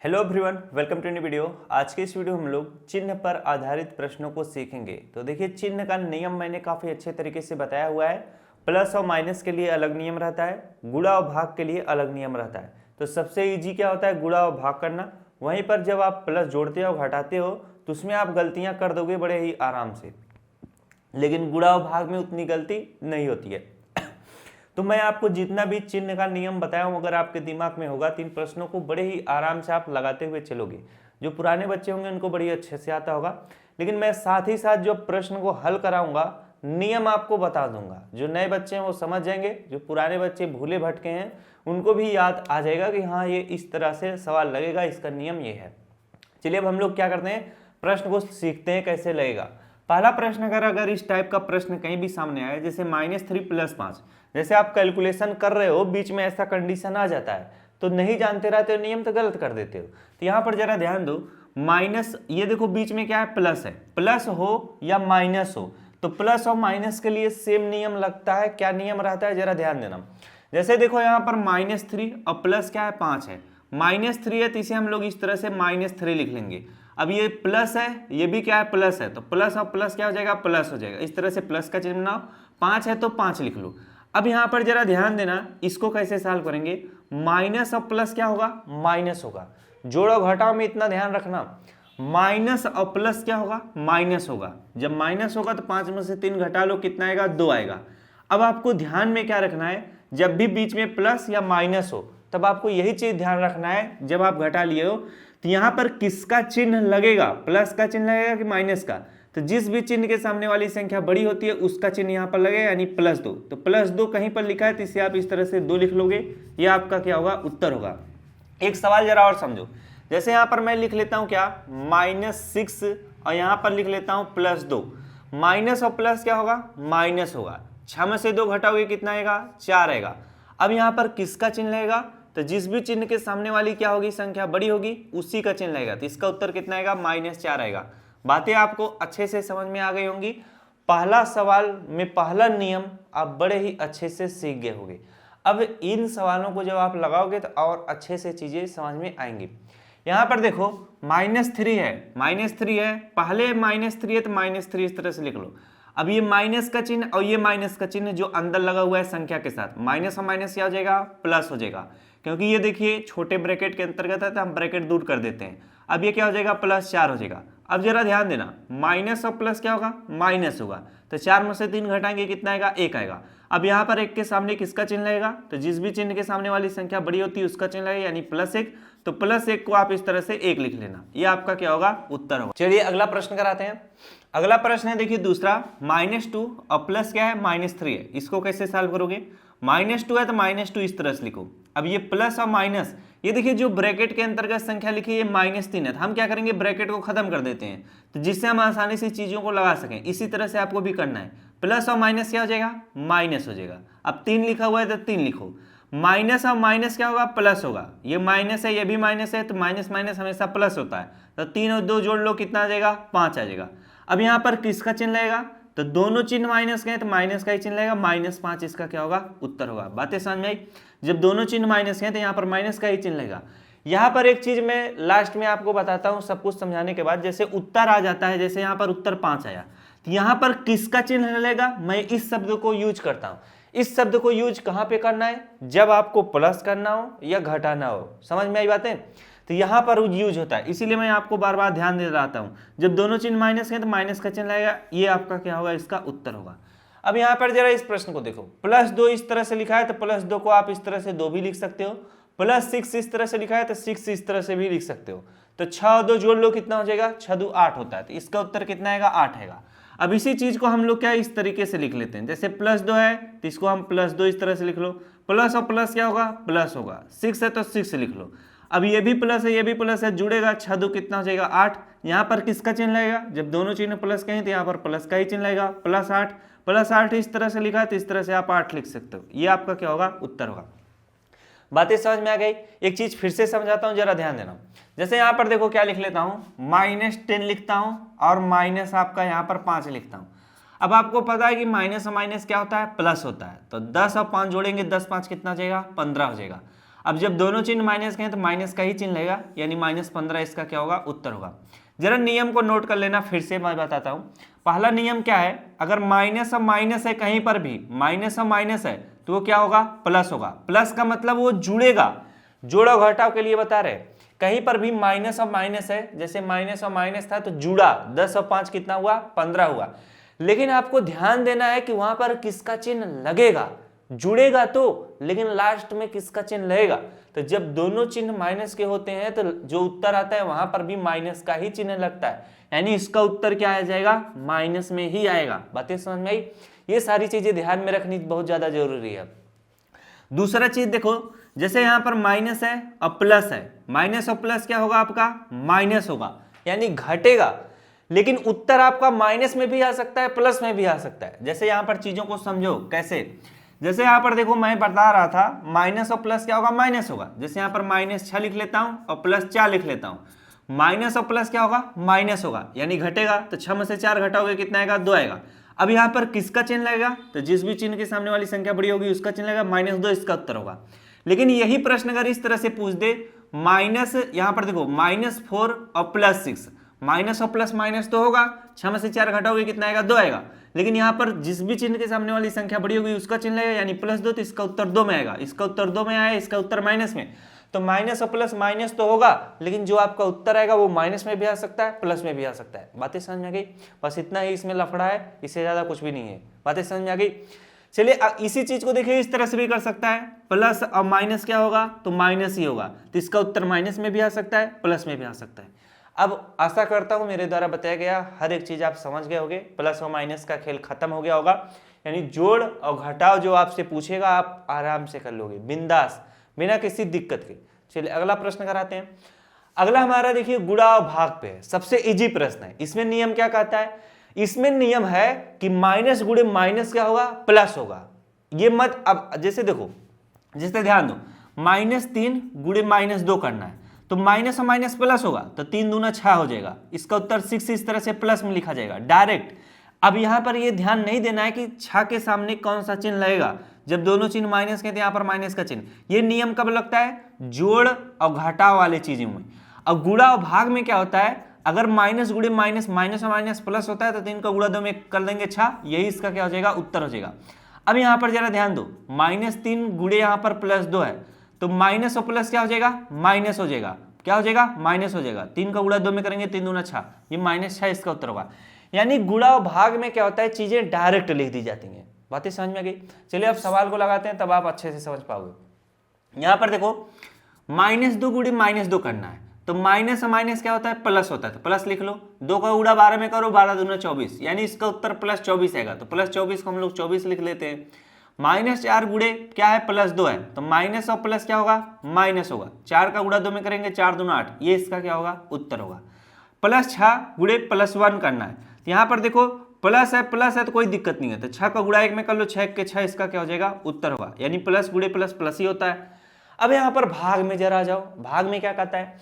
Hello everyone, welcome to new video. आज के इस वीडियो में हम लोग चिन्ह पर आधारित प्रश्नों को सीखेंगे। तो देखिए, चिन्ह का नियम मैंने काफ़ी अच्छे तरीके से बताया हुआ है। प्लस और माइनस के लिए अलग नियम रहता है, गुणा और भाग के लिए अलग नियम रहता है। तो सबसे इजी क्या होता है, गुणा और भाग करना। वहीं पर जब आप प्लस जोड़ते हो घटाते हो तो उसमें आप गलतियाँ कर दोगे बड़े ही आराम से, लेकिन गुणा और भाग में उतनी गलती नहीं होती है। तो मैं आपको जितना भी चिन्ह का नियम बताया हूँ, अगर आपके दिमाग में होगा तो इन प्रश्नों को बड़े ही आराम से आप लगाते हुए चलोगे। जो पुराने बच्चे होंगे उनको बड़ी अच्छे से आता होगा, लेकिन मैं साथ ही साथ जो प्रश्न को हल कराऊंगा नियम आपको बता दूंगा। जो नए बच्चे हैं वो समझ जाएंगे, जो पुराने बच्चे भूले भटके हैं उनको भी याद आ जाएगा कि हाँ, ये इस तरह से सवाल लगेगा, इसका नियम ये है। चलिए अब हम लोग क्या करते हैं, प्रश्न को सीखते हैं कैसे लगेगा। पहला प्रश्न अगर इस टाइप का प्रश्न कहीं भी सामने आए, जैसे -3 + 5, जैसे आप कैलकुलेशन कर रहे हो, बीच में ऐसा कंडीशन आ जाता है तो नहीं जानते रहते हो, नियम तो गलत कर देते हो। तो यहाँ पर जरा ध्यान दो, माइनस, ये देखो बीच में क्या है, प्लस है। प्लस हो या माइनस हो तो प्लस और माइनस के लिए सेम नियम लगता है। क्या नियम रहता है, जरा ध्यान देना। जैसे देखो यहाँ पर -3 और प्लस क्या है, 5 है। -3 है तो इसे हम लोग इस तरह से -3 लिख लेंगे। अब ये प्लस है, ये भी क्या है, प्लस है, तो प्लस और प्लस क्या हो जाएगा, प्लस हो जाएगा। इस तरह से प्लस का चिन्ह बनाओ। 5 है तो 5 लिख लो। अब यहाँ पर जरा ध्यान देना, इसको कैसे सॉल्व करेंगे। माइनस और प्लस क्या होगा, माइनस होगा। जोड़ो घटाओ में इतना ध्यान रखना, माइनस और प्लस क्या होगा, माइनस होगा। जब माइनस होगा तो 5 में से 3 घटा लो, कितना आएगा, 2 आएगा। अब आपको ध्यान में क्या रखना है, जब भी बीच में प्लस या माइनस हो तब आपको यही चीज ध्यान रखना है। जब आप घटा लिए हो तो यहाँ पर किसका चिन्ह लगेगा, प्लस का चिन्ह लगेगा कि माइनस का। तो जिस भी चिन्ह के सामने वाली संख्या बड़ी होती है उसका चिन्ह यहाँ पर लगेगा, यानी +2। तो +2 कहीं पर लिखा है तो इसे आप इस तरह से 2 लिख लोगे, ये आपका क्या होगा, उत्तर होगा। एक सवाल जरा और समझो, जैसे यहाँ पर मैं लिख लेता हूँ क्या, -6 और यहाँ पर लिख लेता हूँ +2। माइनस और प्लस क्या होगा, माइनस होगा। 6 में से 2 घटाओगे कितना आएगा, 4 आएगा। अब यहाँ पर किसका चिन्ह लगेगा, तो जिस भी चिन्ह के सामने वाली क्या होगी, संख्या बड़ी होगी, उसी का चिन्ह लगेगा। तो इसका उत्तर कितना आएगा, -4 आएगा। बातें आपको अच्छे से समझ में आ गई होंगी। पहला सवाल में पहला नियम आप बड़े ही अच्छे से सीख गए होंगे। अब इन सवालों को जब आप लगाओगे तो और अच्छे से चीजें समझ में आएंगी। यहाँ पर देखो -3 है, -3 है, पहले -3 है तो -3 इस तरह से लिख लो। अब ये माइनस का चिन्ह और ये माइनस का चिन्ह जो अंदर लगा हुआ है संख्या के साथ, माइनस और माइनस क्या हो जाएगा, प्लस हो जाएगा। क्योंकि ये देखिए छोटे ब्रैकेट के अंतर्गत है तो हम ब्रैकेट दूर कर देते हैं। अब ये क्या हो जाएगा, +4 हो जाएगा। अब जरा ध्यान देना, माइनस और प्लस क्या होगा, माइनस होगा। तो 4 में से 3 घटाएंगे कितना आएगा, 1 आएगा। अब यहाँ पर 1 के सामने किसका चिन्ह लगेगा, तो जिस भी चिन्ह के सामने वाली संख्या बड़ी होती है उसका चिन्ह लगेगा, यानी +1। तो +1 को आप इस तरह से 1 लिख लेना, ये आपका क्या होगा, उत्तर होगा। चलिए अगला प्रश्न कराते हैं। अगला प्रश्न है, देखिए दूसरा, -2 और प्लस क्या है, -3 है। इसको कैसे सॉल्व करोगे, -2 है तो -2 इस तरह से लिखो। अब ये प्लस और माइनस, ये देखिए जो ब्रैकेट के अंतर्गत संख्या लिखी है ये -3 है, तो हम क्या करेंगे, ब्रैकेट को खत्म कर देते हैं, तो जिससे हम आसानी से चीजों को लगा सकें। इसी तरह से आपको भी करना है। प्लस और माइनस क्या हो जाएगा, माइनस हो जाएगा। अब 3 लिखा हुआ है तो 3 लिखो। माइनस और माइनस क्या होगा, प्लस होगा। ये माइनस है, ये भी माइनस है, तो माइनस माइनस हमेशा प्लस होता है। तो 3 और 2 जोड़ लो, कितना आ जाएगा, 5 आ जाएगा। अब यहाँ पर किसका चिन्ह लगेगा, तो दोनों चिन्ह माइनस के हैं तो माइनस का ही चिन्ह लगेगा, -5 इसका क्या होगा, उत्तर होगा। बातें समझ में आई। जब दोनों चिन्ह माइनस के हैं तो यहाँ पर माइनस का ही चिन्ह लगेगा। यहाँ पर एक चीज मैं लास्ट में आपको बताता हूँ, सब कुछ समझाने के बाद। जैसे उत्तर आ जाता है, जैसे यहाँ पर उत्तर 5 आया, तो यहाँ पर किसका चिन्ह लगेगा, मैं इस शब्द को यूज करता हूँ। इस शब्द को यूज कहाँ पे करना है, जब आपको प्लस करना हो या घटाना हो। समझ में आई बातें, तो यहाँ पर यूज होता है, इसीलिए मैं आपको बार बार ध्यान दे रहा हूँ। जब दोनों चिन्ह माइनस के हैं तो माइनस का चिन्ह लगेगा, ये आपका क्या होगा, इसका उत्तर होगा। अब यहाँ पर जरा इस प्रश्न को देखो, +2 इस तरह से लिखा है तो +2 को आप इस तरह से 2 भी लिख सकते हो। +6 इस तरह से लिखा है तो 6 इस तरह से भी लिख सकते हो। तो 6 और 2 जोड़ लो, कितना हो जाएगा, 6 2 8 होता है, तो इसका उत्तर कितना आएगा, 8 आएगा। अब इसी चीज को हम लोग क्या इस तरीके से लिख लेते हैं, जैसे +2 है तो इसको हम +2 इस तरह से लिख लो। प्लस और प्लस क्या होगा, प्लस होगा। 6 है तो 6 लिख लो। अब ये भी प्लस है, ये भी प्लस है, जुड़ेगा, 6 2 कितना हो जाएगा, 8। यहाँ पर किसका चिन्ह लगेगा, जब दोनों चिन्ह प्लस के हैं तो यहाँ पर प्लस का ही चिन्ह लगेगा, +8। +8 इस तरह से लिखा है तो इस तरह से आप 8 लिख सकते हो, ये आपका क्या होगा, उत्तर होगा। बातें समझ में आ गई। एक चीज फिर से समझाता हूँ, जरा ध्यान देना। जैसे यहाँ पर देखो क्या लिख लेता हूँ, -10 लिखता हूँ और माइनस आपका यहाँ पर 5 लिखता हूँ। अब आपको पता है कि माइनस और माइनस क्या होता है, प्लस होता है। तो 10 और 5 जोड़ेंगे, 10 5 कितना हो जाएगा, 15 हो जाएगा। अब जब दोनों चिन्ह माइनस के हैं तो माइनस का ही चिन्ह लेगा, यानी -15 इसका क्या होगा, उत्तर होगा। जरा नियम को नोट कर लेना, फिर से मैं बताता हूं। पहला नियम क्या है, अगर माइनस और माइनस है, कहीं पर भी माइनस और माइनस है तो वो क्या होगा, प्लस होगा। प्लस का मतलब वो जुड़ेगा, जोड़ो घटाव के लिए बता रहे। कहीं पर भी माइनस और माइनस है, जैसे माइनस और माइनस था तो जुड़ा, 10 और 5 कितना हुआ, 15 हुआ। लेकिन आपको ध्यान देना है कि वहां पर किसका चिन्ह लगेगा, जुड़ेगा तो, लेकिन लास्ट में किसका चिन्ह लगेगा। तो जब दोनों चिन्ह माइनस के होते हैं तो जो उत्तर आता है वहां पर भी माइनस का ही चिन्ह लगता है, यानी इसका उत्तर क्या आ जाएगा, माइनस में ही आएगा। बातें समझ में आई? ये सारी चीजें ध्यान में रखनी बहुत ज्यादा जरूरी है। दूसरा चीज देखो, जैसे यहां पर माइनस है और प्लस है, माइनस और प्लस क्या होगा आपका, माइनस होगा, यानी घटेगा। लेकिन उत्तर आपका माइनस में भी आ सकता है, प्लस में भी आ सकता है। जैसे यहां पर चीजों को समझो कैसे, जैसे यहां पर देखो मैं बता रहा था माइनस और प्लस क्या होगा, माइनस होगा। जैसे यहां पर -6 लिख लेता हूं और +4 लिख लेता हूं, माइनस और प्लस क्या होगा, माइनस होगा, यानी घटेगा। तो 6 में से 4 घटाओगे कितना आएगा, 2 आएगा। अब यहाँ पर किसका चिन्ह लगेगा, तो जिस भी चिन्ह के सामने वाली संख्या बड़ी होगी उसका चिन्ह लगेगा, -2 इसका उत्तर होगा। लेकिन यही प्रश्न अगर इस तरह से पूछ दे, माइनस, यहां पर देखो -4 और +6, माइनस और प्लस माइनस तो होगा, 6 में से 4 घटाओगे कितना आएगा, 2 आएगा। लेकिन यहाँ पर जिस भी चिन्ह के सामने वाली संख्या बड़ी होगी उसका चिन्ह लगेगा, यानी +2, तो इसका उत्तर 2 में आएगा। इसका उत्तर 2 में आया, इसका उत्तर माइनस में, तो माइनस और प्लस माइनस तो होगा, लेकिन जो आपका उत्तर आएगा वो माइनस में भी आ सकता है, प्लस में भी आ सकता है। बातें समझ में आ गई? बस इतना ही इसमें लफड़ा है, इससे ज्यादा कुछ भी नहीं है। बातें समझ में आ गई? चलिए इसी चीज को देखिए, इस तरह से भी कर सकता है, प्लस और माइनस क्या होगा, तो माइनस ही होगा, तो इसका उत्तर माइनस में भी आ सकता है, प्लस में भी आ सकता है। अब आशा करता हूं मेरे द्वारा बताया गया हर एक चीज आप समझ गए होंगे, प्लस और माइनस का खेल खत्म हो गया होगा, यानी जोड़ और घटाव जो आपसे पूछेगा आप आराम से कर लोगे, बिंदास, बिना किसी दिक्कत के। चलिए अगला प्रश्न कराते हैं। अगला हमारा देखिए गुणा और भाग पे है, सबसे इजी प्रश्न है। इसमें नियम क्या कहता है, इसमें नियम है कि माइनस गुणे माइनस क्या होगा, प्लस होगा। ये मत, अब जैसे देखो, जैसे ध्यान दो, -3 गुणे -2 करना है, तो माइनस और माइनस प्लस होगा, तो 3 दूना 6 हो जाएगा। इसका उत्तर 6 इस तरह से प्लस में लिखा जाएगा डायरेक्ट। अब यहां पर ये ध्यान नहीं देना है कि 6 के सामने कौन सा चिन्ह लगेगा, जब दोनों चिन्ह माइनस के थे यहां पर माइनस का चिन्ह। ये नियम कब लगता है, जोड़ और घटाव वाले चीजों में। अब गुणा और भाग में क्या होता है, अगर माइनस गुणे माइनस, माइनस और माइनस प्लस होता है तो 3 का गुणा 2 में कर देंगे 6, यही इसका क्या हो जाएगा, उत्तर हो जाएगा। अब यहां पर जरा ध्यान दो, -3 गुणे यहां पर +2 है, तो माइनस और प्लस क्या हो जाएगा, माइनस हो जाएगा, क्या हो जाएगा, माइनस हो जाएगा। 3 का गुणा 2 में करेंगे, 3 दूना 6, ये -6 इसका उत्तर होगा। यानी गुणा और भाग में क्या होता है, चीजें डायरेक्ट लिख दी जाती हैं। बातें समझ में आ गई? चलिए अब सवाल को लगाते हैं, तब आप अच्छे से समझ पाओगे। यहां पर देखो -2 गुणे -2 करना है, तो माइनस और माइनस क्या होता है, प्लस होता है, तो प्लस लिख लो। 2 का गुणा 12 में करो, 12 दूना 24, यानी इसका उत्तर +24 आएगा, तो +24 को हम लोग 24 लिख लेते हैं। -4 गुणे क्या है, +2 है, तो माइनस और प्लस क्या होगा, माइनस होगा। 4 का गुणा 2 में करेंगे, 4 दूना 8, ये इसका क्या होगा, उत्तर होगा। +6 गुणे +1 करना है, तो यहाँ पर देखो प्लस है तो कोई दिक्कत नहीं है, तो 6 का गुणा 1 में कर लो, 6 के 6 इसका क्या हो जाएगा, उत्तर होगा। यानी प्लस गुणे प्लस प्लस ही होता है। अब यहाँ पर भाग में जरा आ जाओ, भाग में क्या कहता है,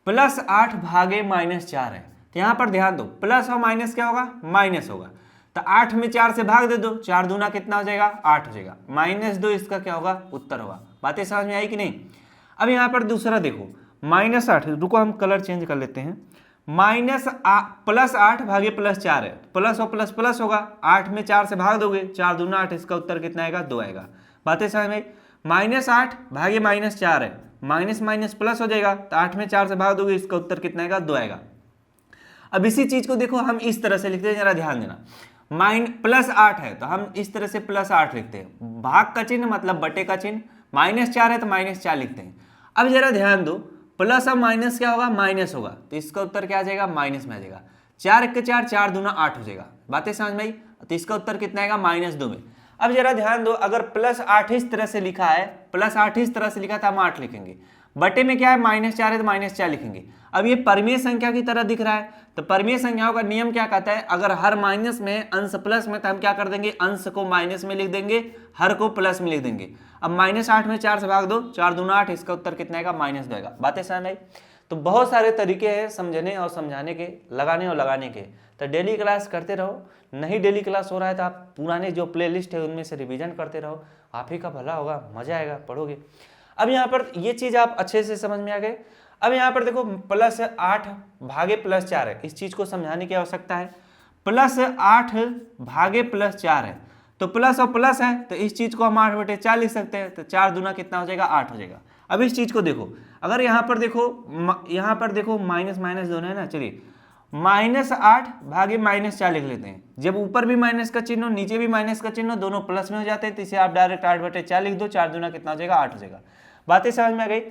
+8 भागे -4 है, तो यहाँ पर ध्यान दो, प्लस और माइनस क्या होगा, माइनस होगा, तो 8 में 4 से भाग दे दो, 4 दूना कितना हो जाएगा, 8 हो जाएगा, -2 इसका क्या होगा, उत्तर होगा। बातें समझ में आई कि नहीं? अब यहाँ पर दूसरा देखो, -8, रुको हम कलर चेंज कर लेते हैं, +8 भागे +4 है, प्लस और प्लस प्लस होगा, 8 में 4 से भाग दोगे, 4 दूना 8, इसका उत्तर कितना आएगा, 2 आएगा। बातें समझ में? -8 भागे -4 है, माइनस माइनस प्लस हो जाएगा, तो 8 में 4 से भाग दोगे, इसका उत्तर कितना आएगा, 2 आएगा। अब इसी चीज को देखो हम इस तरह से लिखते हैं, जरा ध्यान देना, +8 है तो हम इस तरह से +8 लिखते हैं, भाग का चिन्ह मतलब बटे का चिन्ह, -4 है तो -4 लिखते हैं। अब जरा ध्यान दो, प्लस और माइनस क्या होगा, माइनस होगा, तो इसका उत्तर क्या आ जाएगा, माइनस में आ जाएगा। 4 के 4, 4 दूना 8 हो जाएगा। बातें समझ में आई? तो इसका उत्तर कितना आएगा, -2 में। अब जरा ध्यान दो, अगर +8 इस तरह से लिखा है, +8 इस तरह से लिखा था, हम 8 लिखेंगे, बटे में क्या है, -4 है तो -4 लिखेंगे। अब ये परिमेय संख्या की तरह दिख रहा है, तो परिमेय संख्याओं का नियम क्या कहता है, अगर हर माइनस में अंश प्लस में, तो हम क्या कर देंगे, अंश को माइनस में लिख देंगे, हर को प्लस में लिख देंगे। अब -8 में 4 से भाग दो, 4 दूना 8, इसका उत्तर कितना आएगा, -2 आएगा। बातें समझ आई? तो बहुत सारे तरीके हैं समझने और समझाने के, लगाने और लगाने के। तो डेली क्लास करते रहो, नहीं डेली क्लास हो रहा है तो आप पुराने जो प्लेलिस्ट है उनमें से रिवीजन करते रहो, आप ही का भला होगा, मजा आएगा, पढ़ोगे। अब यहाँ पर ये चीज आप अच्छे से समझ में आ गए। अब यहाँ पर देखो +8 भागे +4 है, इस चीज को समझाने की आवश्यकता है। +8 भागे +4 है, तो प्लस और प्लस है तो इस चीज को हम 8/4 लिख सकते हैं, तो 4 दूना कितना हो जाएगा 8 हो जाएगा। अब इस चीज को देखो, अगर यहाँ पर देखो माइनस माइनस दोनों है ना, चलिए -8 भागे -4 लिख लेते हैं। जब ऊपर भी माइनस का चिन्ह हो नीचे भी माइनस का चिन्ह हो, दोनों प्लस में हो जाते हैं, तो इसे आप डायरेक्ट 8/4 लिख दो, 4 दूना कितना हो जाएगा 8 हो जाएगा। बातें समझ में आ गई।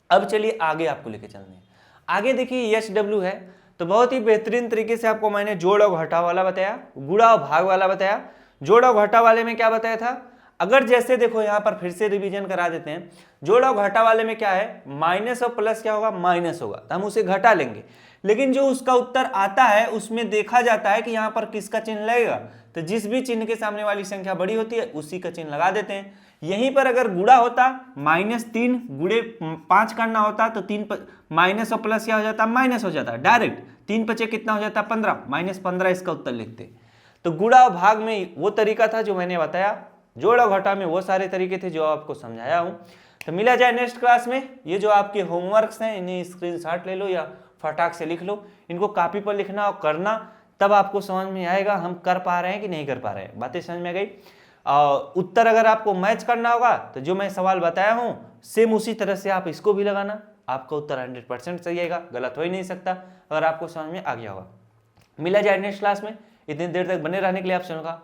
अब चलिए आगे आपको लेके चलते हैं। आगे देखिए SW है, तो बहुत ही बेहतरीन तरीके से आपको मैंने जोड़ और घटाव वाला बताया, गुणा और भाग वाला बताया। जोड़ और घटा वाले में क्या बताया था, अगर जैसे देखो यहाँ पर फिर से रिवीजन करा देते हैं। जोड़ और घटा वाले में क्या है, माइनस और प्लस क्या होगा, माइनस होगा, तो हम उसे घटा लेंगे। लेकिन जो उसका उत्तर आता है उसमें देखा जाता है कि यहाँ पर किसका चिन्ह लगेगा, तो जिस भी चिन्ह के सामने वाली संख्या बड़ी होती है उसी का चिन्ह लगा देते हैं। यहीं पर अगर गुणा होता -3 गुणे 5 करना होता, तो 3 माइनस और प्लस क्या हो जाता, माइनस हो जाता डायरेक्ट। 3 × 5 कितना हो जाता, 15, -15 इसका उत्तर लिखते। तो गुणा और भाग में वो तरीका था जो मैंने बताया, जोड़ और घटा में वो सारे तरीके थे जो आपको समझाया हूं। तो मिला जाए नेक्स्ट क्लास में। ये जो आपके होमवर्क्स हैं इन्हें स्क्रीनशॉट ले लो या फटाक से लिख लो, इनको कॉपी पर लिखना और करना, तब आपको समझ में आएगा हम कर पा रहे हैं कि नहीं कर पा रहे हैं। बातें समझ में आ गई। उत्तर अगर आपको मैच करना होगा तो जो मैं सवाल बताया हूं सेम उसी तरह से आप इसको भी लगाना, आपका उत्तर 100% सही आएगा, गलत हो ही नहीं सकता अगर आपको समझ में आ गया होगा। मिला जाए नेक्स्ट क्लास में। इतनी देर तक बने रहने के लिए आप चैनल का